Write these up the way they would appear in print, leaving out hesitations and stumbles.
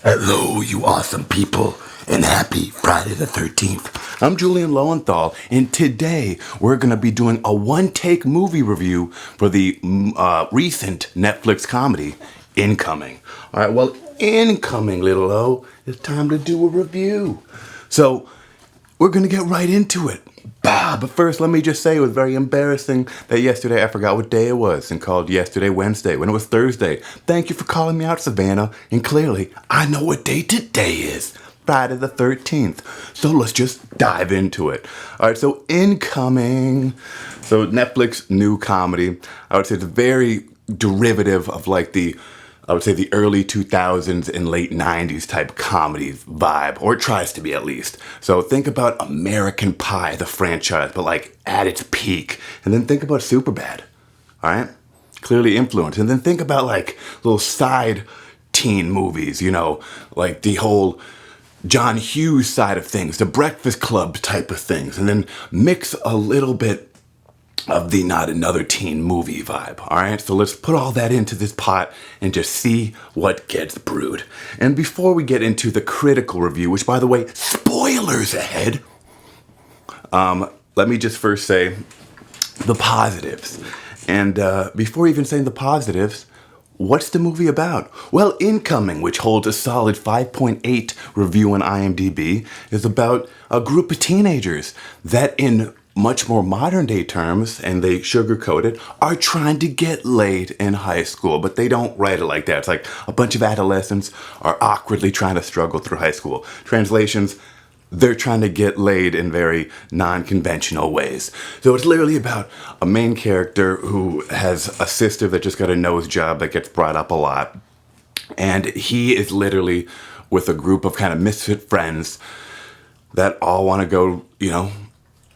Hello, you awesome people, and happy Friday the 13th. I'm Julian Lowenthal, and today we're going to be doing a one-take movie review for the recent Netflix comedy, Incoming. All right, well, Incoming, little O, it's time to do a review. So, we're going to get right into it. But first, let me just say it was very embarrassing that yesterday I forgot what day it was and called yesterday Wednesday when it was Thursday. Thank you for calling me out, Savannah. And clearly, I know what day today is. Friday the 13th. So let's just dive into it. All right, so Incoming. So Netflix new comedy. I would say it's very derivative of like I would say the early 2000s and late 90s type comedy vibe, or it tries to be at least. So think about American Pie, the franchise, but like at its peak. And then think about Superbad, all right? Clearly influenced. And then think about like little side teen movies, like the whole John Hughes side of things, the Breakfast Club type of things. And then mix a little bit of the not another teen movie vibe. All right, so let's put all that into this pot and just see what gets brewed. And before we get into the critical review, which by the way, spoilers ahead, let me just first say the positives. And before even saying the positives, what's the movie about? Well, Incoming, which holds a solid 5.8 review on IMDb, is about a group of teenagers that in much more modern day terms, and they sugarcoat it, are trying to get laid in high school, but they don't write it like that. It's like a bunch of adolescents are awkwardly trying to struggle through high school. Translations, they're trying to get laid in very non-conventional ways. So it's literally about a main character who has a sister that just got a nose job that gets brought up a lot. And he is literally with a group of kind of misfit friends that all want to go,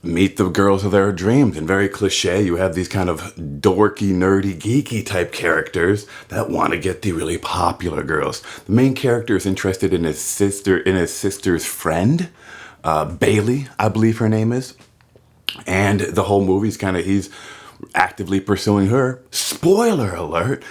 meet the girls of their dreams. And very cliche, you have these kind of dorky, nerdy, geeky type characters that want to get the really popular girls. The main character is interested in his sister's friend, Bailey, I believe her name is. And the whole movie's he's actively pursuing her. Spoiler alert.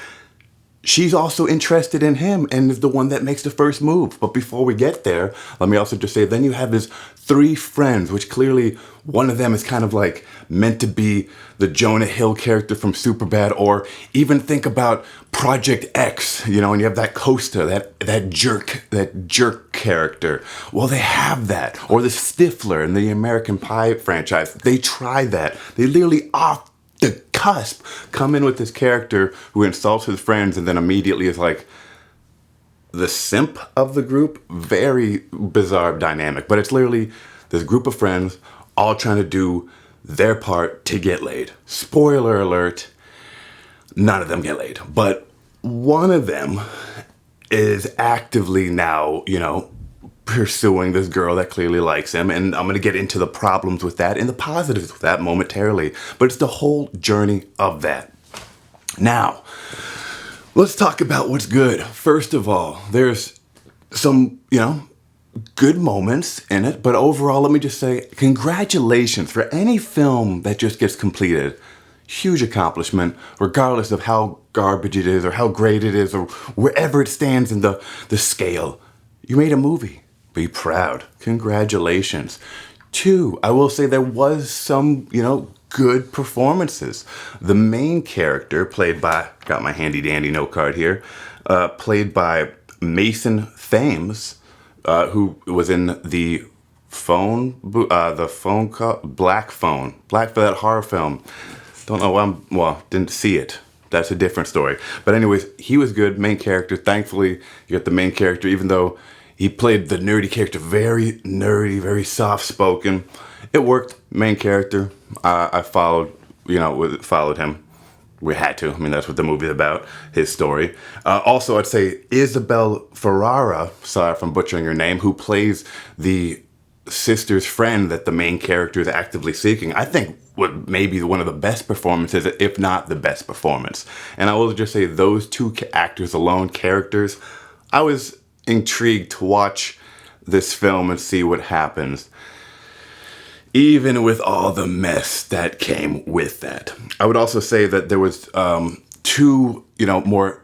She's also interested in him and is the one that makes the first move. But before we get there, let me also just say, then you have his three friends, which clearly one of them is kind of like meant to be the Jonah Hill character from Superbad, or even think about Project X, and you have that Costa, that jerk character. Well, they have that. Or the Stifler in the American Pie franchise. They try that. They literally off the cusp come in with this character who insults his friends and then immediately is like the simp of the group. Very bizarre dynamic, but it's literally this group of friends all trying to do their part to get laid. Spoiler alert, none of them get laid, but one of them is actively now, pursuing this girl that clearly likes him, and I'm going to get into the problems with that and the positives with that momentarily, but it's the whole journey of that. Now, let's talk about what's good. First of all, there's some, good moments in it, but overall, let me just say congratulations for any film that just gets completed. Huge accomplishment, regardless of how garbage it is or how great it is or wherever it stands in the scale. You made a movie. Be proud. Congratulations. 2, I will say there was some, good performances. The main character, played by, got my handy dandy note card here, played by Mason Thames, who was in the phone call, Black Phone, for that horror film. Don't know didn't see it. That's a different story. But anyways, he was good, main character. Thankfully, you got the main character, even though he played the nerdy character, very nerdy, very soft-spoken. It worked. Main character. I followed him. We had to. I mean, that's what the movie's about, his story. Also, I'd say Isabel Ferrara, sorry if I'm butchering her name, who plays the sister's friend that the main character is actively seeking. I think what maybe one of the best performances, if not the best performance. And I will just say those two actors alone, characters, I was intrigued to watch this film and see what happens, even with all the mess that came with that. I would also say that there was two, more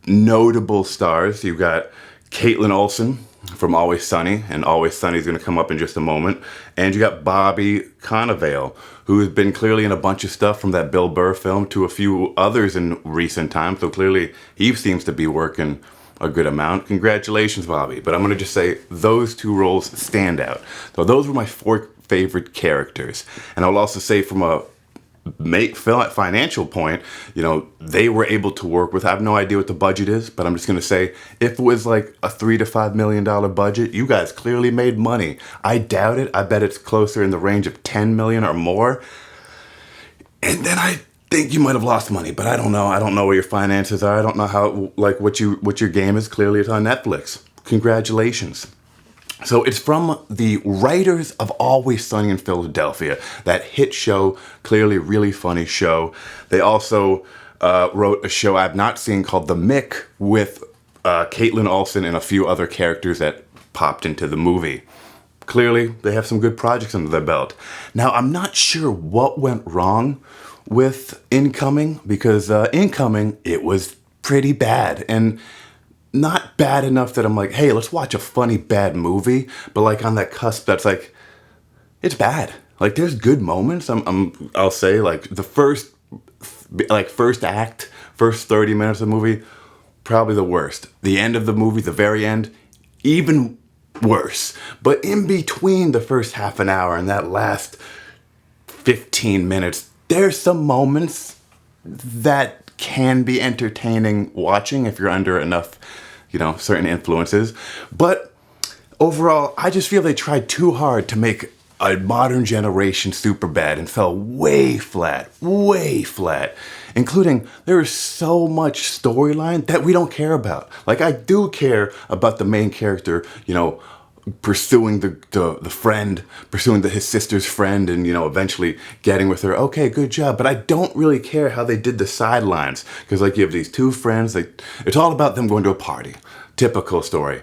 notable stars. You got Caitlin Olsen from Always Sunny, and Always Sunny is going to come up in just a moment. And you got Bobby Cannavale, who has been clearly in a bunch of stuff from that Bill Burr film to a few others in recent times. So clearly he seems to be working a good amount. Congratulations, Bobby. But I'm going to just say those two roles stand out. So those were my 4 favorite characters. And I'll also say from a financial point, they were able to work with, I have no idea what the budget is, but I'm just going to say, if it was like a $3 to $5 million budget, you guys clearly made money. I doubt it. I bet it's closer in the range of 10 million or more. And then I think you might have lost money, but I don't know. I don't know where your finances are. I don't know how, like, what your game is. Clearly it's on Netflix. Congratulations. So it's from the writers of Always Sunny in Philadelphia, that hit show, clearly really funny show. They also wrote a show I've not seen called The Mick with Caitlin Olsen and a few other characters that popped into the movie. Clearly, they have some good projects under their belt. Now, I'm not sure what went wrong with Incoming, because Incoming, it was pretty bad. And not bad enough that I'm like, hey, let's watch a funny bad movie, but like on that cusp that's like, it's bad. Like there's good moments. I'll say like the first act, first 30 minutes of the movie, probably the worst. The end of the movie, the very end, even worse. But in between the first half an hour and that last 15 minutes, there's some moments that can be entertaining watching if you're under enough, certain influences. But overall, I just feel they tried too hard to make a modern generation Superbad and fell way flat, including there is so much storyline that we don't care about. Like I do care about the main character, pursuing the friend, pursuing his sister's friend, and eventually getting with her. Okay, good job. But I don't really care how they did the sidelines, because like you have these 2 friends, it's all about them going to a party. Typical story.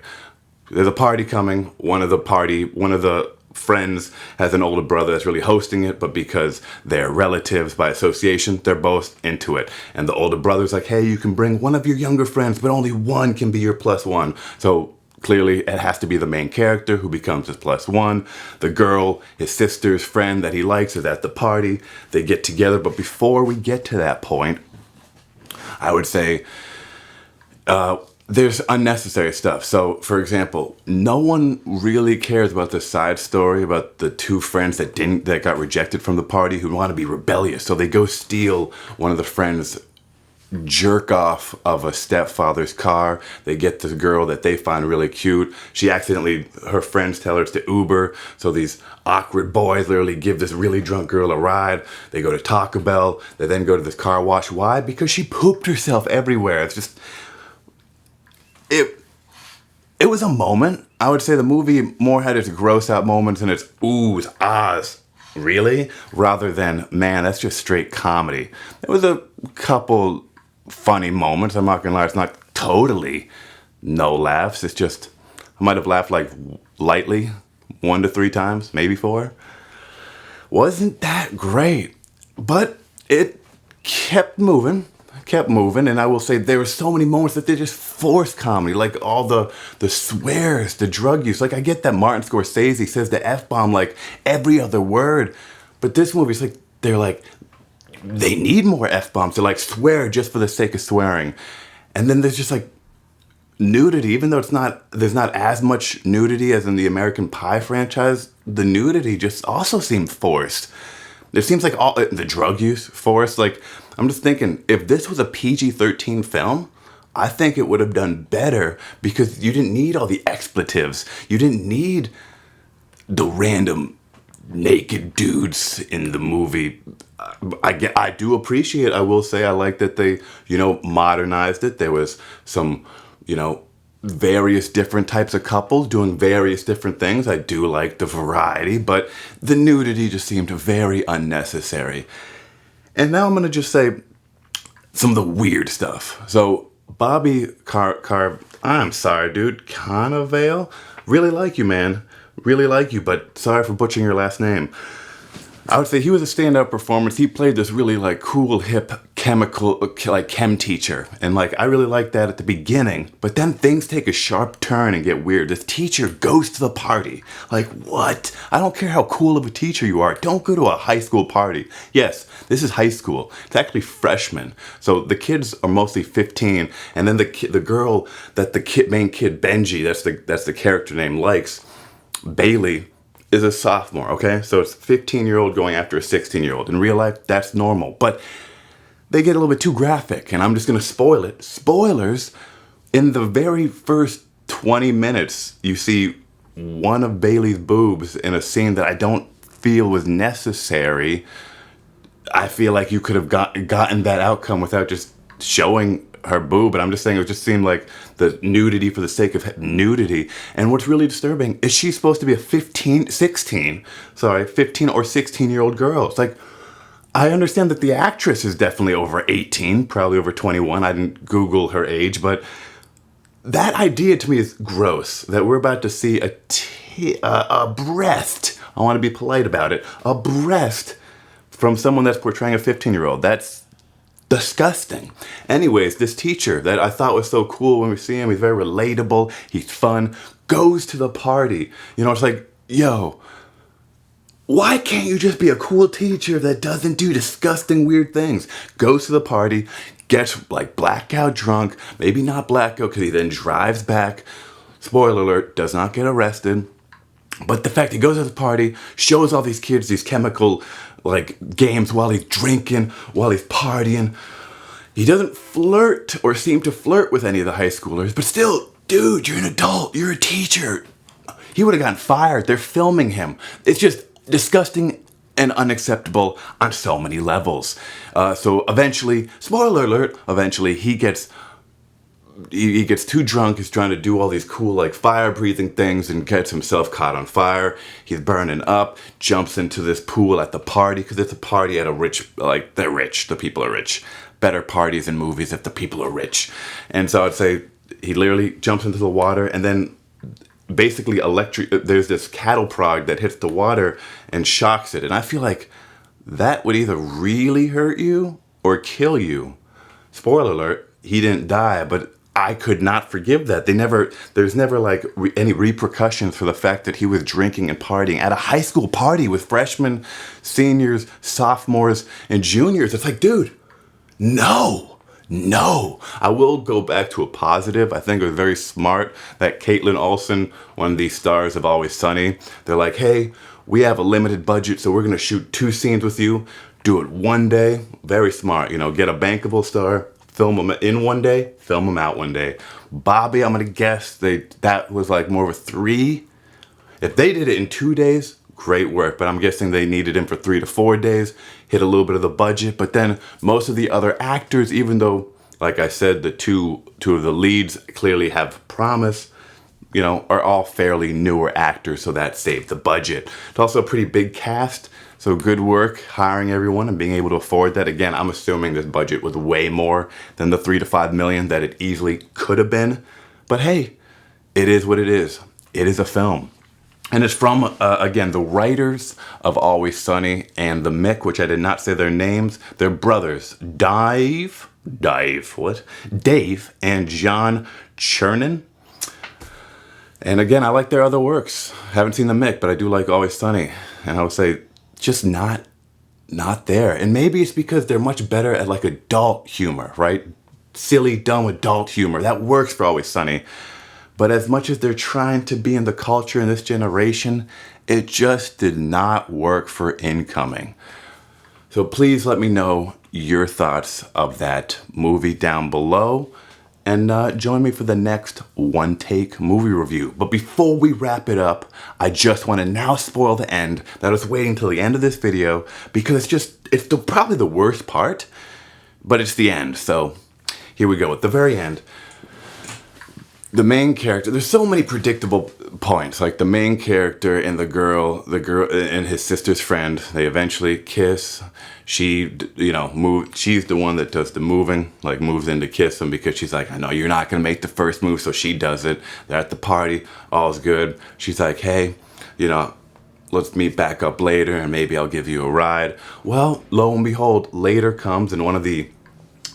There's a party coming. One of the friends has an older brother that's really hosting it, but because they're relatives by association, they're both into it. And the older brother's like, hey, you can bring one of your younger friends, but only one can be your +1. So clearly, it has to be the main character who becomes his +1. The girl, his sister's friend that he likes, is at the party. They get together. But before we get to that point, I would say there's unnecessary stuff. So, for example, no one really cares about the side story about the 2 friends that got rejected from the party who want to be rebellious. So they go steal one of the friends' jerk off of a stepfather's car. They get this girl that they find really cute. Her friends tell her it's the Uber. So these awkward boys literally give this really drunk girl a ride. They go to Taco Bell. They then go to this car wash. Why? Because she pooped herself everywhere. It's just, it was a moment. I would say the movie more had its gross out moments and its oohs, ahs, really? Rather than, man, that's just straight comedy. There was a couple funny moments. I'm not gonna lie, it's not totally no laughs. It's just, I might have laughed like lightly 1 to 3 times, maybe 4. Wasn't that great, but it kept moving. And I will say there were so many moments that they just forced comedy, like all the swears, the drug use. Like I get that Martin Scorsese says the F-bomb like every other word, but this movie's like, they need more F-bombs to like swear just for the sake of swearing. And then there's just like nudity, even though there's not as much nudity as in the American Pie franchise, the nudity just also seemed forced. It seems like all the drug use forced. Like I'm just thinking, if this was a PG-13 film, I think it would have done better because you didn't need all the expletives. You didn't need the random naked dudes in the movie. I do appreciate, I will say, I like that they, modernized it. There was some, various different types of couples doing various different things. I do like the variety, but the nudity just seemed very unnecessary. And now I'm going to just say some of the weird stuff. So Bobby I'm sorry, dude, Cannavale, really like you, man. Really like you, but sorry for butchering your last name. I would say he was a standout performance. He played this really like cool, hip, chemical, like chem teacher. And like, I really liked that at the beginning, but then things take a sharp turn and get weird. This teacher goes to the party. Like, what? I don't care how cool of a teacher you are. Don't go to a high school party. Yes, this is high school. It's actually freshmen. So the kids are mostly 15. And then the girl that the main kid, Benji, that's the character name, likes, Bailey, is a sophomore, okay? So it's a 15-year-old going after a 16-year-old. In real life, that's normal. But they get a little bit too graphic, and I'm just gonna spoil it. Spoilers, in the very first 20 minutes, you see one of Bailey's boobs in a scene that I don't feel was necessary. I feel like you could have gotten that outcome without just showing her boob, but I'm just saying it just seemed like the nudity for the sake of nudity. And what's really disturbing is she's supposed to be a 15 or 16-year-old girl. It's like, I understand that the actress is definitely over 18, probably over 21. I didn't Google her age, but that idea to me is gross, that we're about to see a breast. I want to be polite about it. A breast from someone that's portraying a 15-year-old. That's disgusting. Anyways, this teacher that I thought was so cool when we see him, he's very relatable, he's fun, goes to the party. You know, it's like, yo, why can't you just be a cool teacher that doesn't do disgusting, weird things? Goes to the party, gets like blackout drunk, maybe not blackout because he then drives back. Spoiler alert, does not get arrested. But the fact he goes to the party, shows all these kids these chemical like games while he's drinking, while he's partying. He doesn't flirt or seem to flirt with any of the high schoolers, but still, dude, you're an adult, you're a teacher. He would have gotten fired. They're filming him. It's just disgusting and unacceptable on so many levels. So eventually, spoiler alert, eventually he gets too drunk. He's trying to do all these cool like fire breathing things and gets himself caught on fire. He's burning up, jumps into this pool at the party because it's a party at a rich, like they're rich, the people are rich. Better parties in movies if the people are rich. And so I'd say he literally jumps into the water and then basically there's this cattle prod that hits the water and shocks it. And I feel like that would either really hurt you or kill you. Spoiler alert, he didn't die, but I could not forgive that. There's never like any repercussions for the fact that he was drinking and partying at a high school party with freshmen, seniors, sophomores, and juniors. It's like, dude, no. I will go back to a positive. I think it was very smart that Caitlin Olsen, one of the stars of Always Sunny, they're like, hey, we have a limited budget, so we're going to shoot 2 scenes with you. Do it one day. Very smart. You know, get a bankable star. Film them in one day, film them out one day. Bobby, I'm gonna guess that was like more of a 3. If they did it in 2 days, great work, but I'm guessing they needed him for 3 to 4 days, hit a little bit of the budget, but then most of the other actors, even though, like I said, the two of the leads clearly have promise, you know, are all fairly newer actors, so that saved the budget. It's also a pretty big cast. So good work hiring everyone and being able to afford that. Again, I'm assuming this budget was way more than the 3 to 5 million that it easily could have been. But hey, it is what it is. It is a film. And it's from, again, the writers of Always Sunny and The Mick, which I did not say their names. They're brothers, Dave and John Chernin. And again, I like their other works. Haven't seen The Mick, but I do like Always Sunny. And I would say, just not there. And maybe it's because they're much better at like adult humor, right? Silly, dumb adult humor. That works for Always Sunny. But as much as they're trying to be in the culture in this generation, it just did not work for Incoming. So please let me know your thoughts of that movie down below. And join me for the next One Take movie review. But before we wrap it up, I just want to now spoil the end. That I was waiting until the end of this video because it's probably the worst part, but it's the end. So here we go. At the very end, the main character, there's so many predictable points. Like the main character and the girl and his sister's friend, they eventually kiss. She, she's the one that does the moving, like moves in to kiss him because she's like, I know you're not going to make the first move. So she does it. They're at the party. All's good. She's like, hey, let's meet back up later and maybe I'll give you a ride. Well, lo and behold, later comes and one of the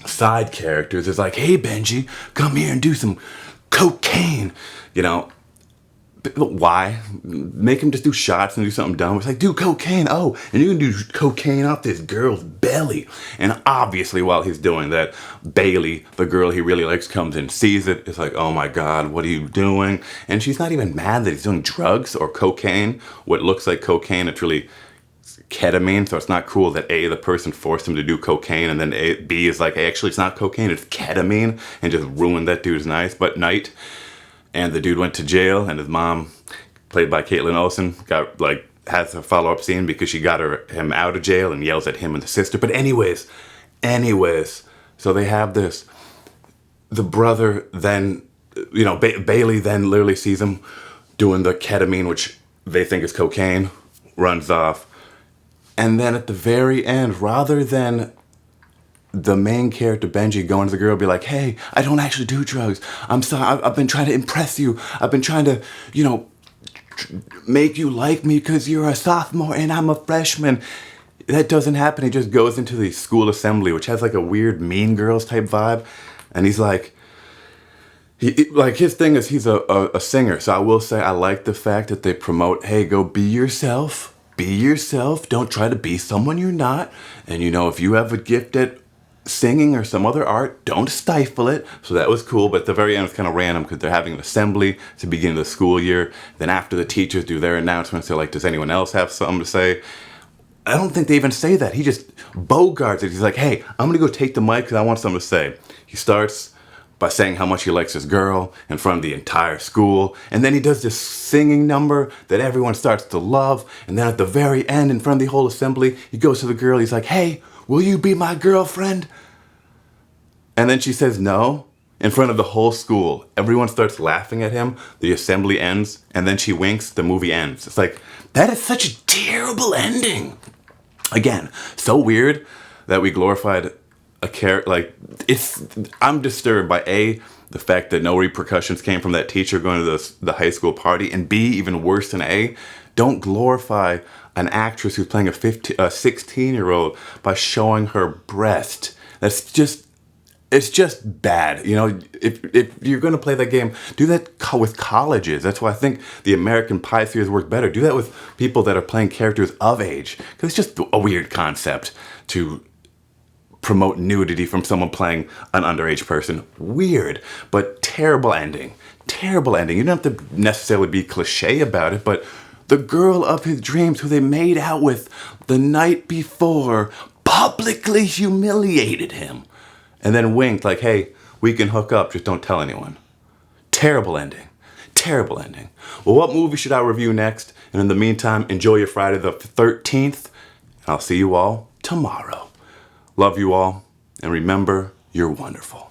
side characters is like, hey, Benji, come here and do some cocaine. You know, why? Make him just do shots and do something dumb. It's like, do cocaine. Oh, and you can do cocaine off this girl's belly. And obviously, while he's doing that, Bailey, the girl he really likes, comes and sees it. It's like, oh my God, what are you doing? And she's not even mad that he's doing drugs or cocaine. What looks like cocaine, it's really ketamine. So it's not cool that A, the person forced him to do cocaine, and then B is like, hey, actually, it's not cocaine, it's ketamine, and just ruined that dude's night. And the dude went to jail, and his mom, played by Caitlin Olsen, has a follow-up scene because she got him out of jail and yells at him and the sister. But anyways, so they have this. The brother then, Bailey then literally sees him doing the ketamine, which they think is cocaine, runs off. And then at the very end, rather than the main character, Benji, going to the girl, be like, hey, I don't actually do drugs. I'm sorry. I've been trying to impress you. I've been trying to, make you like me because you're a sophomore and I'm a freshman. That doesn't happen. He just goes into the school assembly, which has like a weird Mean Girls type vibe. And he's like, his thing is he's a singer. So I will say I like the fact that they promote, hey, go be yourself. Be yourself. Don't try to be someone you're not. And if you have a gift at singing or some other art, don't stifle it. So that was cool, but at the very end it's kind of random because they're having an assembly to begin the school year. Then after the teachers do their announcements, they're like, does anyone else have something to say? I don't think they even say that. He just bogarts it. He's like, hey, I'm gonna go take the mic because I want something to say. He starts by saying how much he likes his girl in front of the entire school. And then he does this singing number that everyone starts to love. And then at the very end, in front of the whole assembly, he goes to the girl. He's like, hey, will you be my girlfriend? And then she says no in front of the whole school. Everyone starts laughing at him. The assembly ends. And then she winks. The movie ends. It's like, that is such a terrible ending. Again, so weird that we glorified a character. I'm disturbed by A, the fact that no repercussions came from that teacher going to the high school party. And B, even worse than A, don't glorify an actress who's playing a 16-year-old by showing her breast. It's just bad. If you're going to play that game, do that with colleges. That's why I think the American Pie series works better. Do that with people that are playing characters of age. Because it's just a weird concept to promote nudity from someone playing an underage person. Weird, but terrible ending. Terrible ending. You don't have to necessarily be cliche about it, but the girl of his dreams who they made out with the night before publicly humiliated him and then winked like, hey, we can hook up, just don't tell anyone. Terrible ending. Terrible ending. Well, what movie should I review next? And in the meantime, enjoy your Friday the 13th. And I'll see you all tomorrow. Love you all. And remember, you're wonderful.